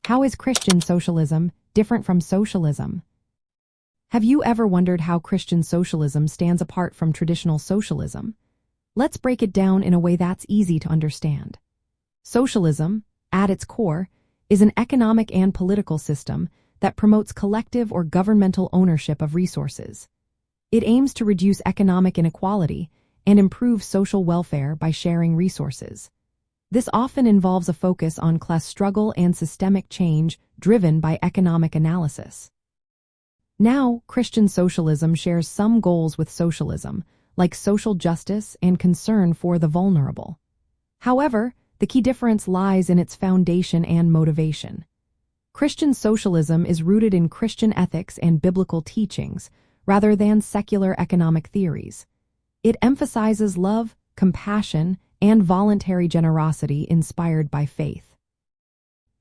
How is Christian socialism different from socialism? Have you ever wondered how Christian socialism stands apart from traditional socialism? Let's break it down in a way that's easy to understand. Socialism, at its core, is an economic and political system that promotes collective or governmental ownership of resources. It aims to reduce economic inequality and improve social welfare by sharing resources. This often involves a focus on class struggle and systemic change driven by economic analysis. Now, Christian socialism shares some goals with socialism, like social justice and concern for the vulnerable. However, the key difference lies in its foundation and motivation. Christian socialism is rooted in Christian ethics and biblical teachings, rather than secular economic theories. It emphasizes love, compassion, and voluntary generosity inspired by faith.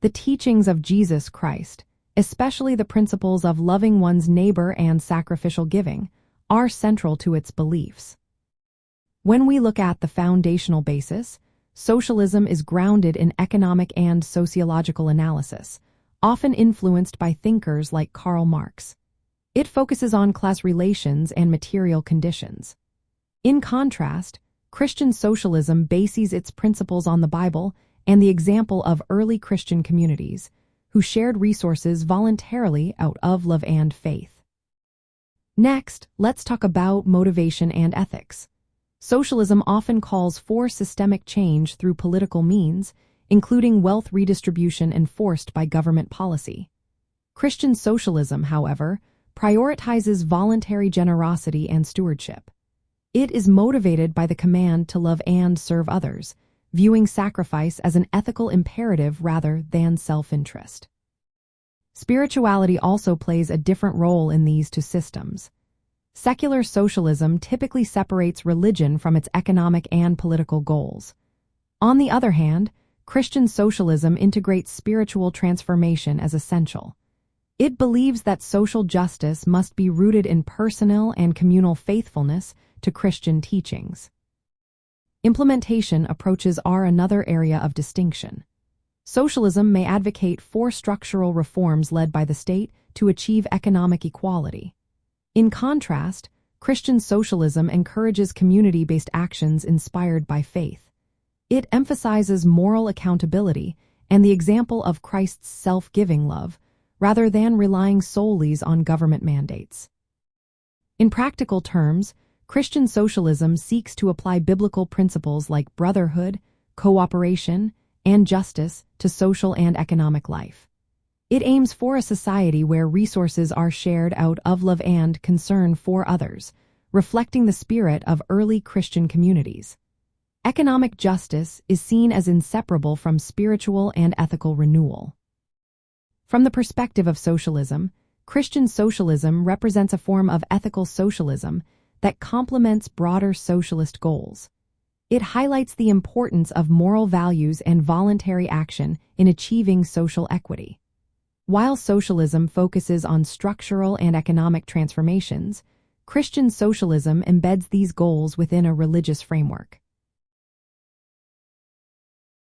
The teachings of Jesus Christ, especially the principles of loving one's neighbor and sacrificial giving, are central to its beliefs. When we look at the foundational basis, socialism is grounded in economic and sociological analysis, often influenced by thinkers like Karl Marx. It focuses on class relations and material conditions. In contrast, Christian socialism bases its principles on the Bible and the example of early Christian communities, who shared resources voluntarily out of love and faith. Next, let's talk about motivation and ethics. Socialism often calls for systemic change through political means, including wealth redistribution enforced by government policy. Christian socialism, however, prioritizes voluntary generosity and stewardship. It is motivated by the command to love and serve others, viewing sacrifice as an ethical imperative rather than self-interest. Spirituality also plays a different role in these two systems. Secular socialism typically separates religion from its economic and political goals. On the other hand, Christian socialism integrates spiritual transformation as essential. It believes that social justice must be rooted in personal and communal faithfulness to Christian teachings. Implementation approaches are another area of distinction. Socialism may advocate for structural reforms led by the state to achieve economic equality. In contrast, Christian socialism encourages community-based actions inspired by faith. It emphasizes moral accountability and the example of Christ's self-giving love, rather than relying solely on government mandates. In practical terms, Christian socialism seeks to apply biblical principles like brotherhood, cooperation, and justice to social and economic life. It aims for a society where resources are shared out of love and concern for others, reflecting the spirit of early Christian communities. Economic justice is seen as inseparable from spiritual and ethical renewal. From the perspective of socialism, Christian socialism represents a form of ethical socialism that complements broader socialist goals. It highlights the importance of moral values and voluntary action in achieving social equity. While socialism focuses on structural and economic transformations, Christian socialism embeds these goals within a religious framework.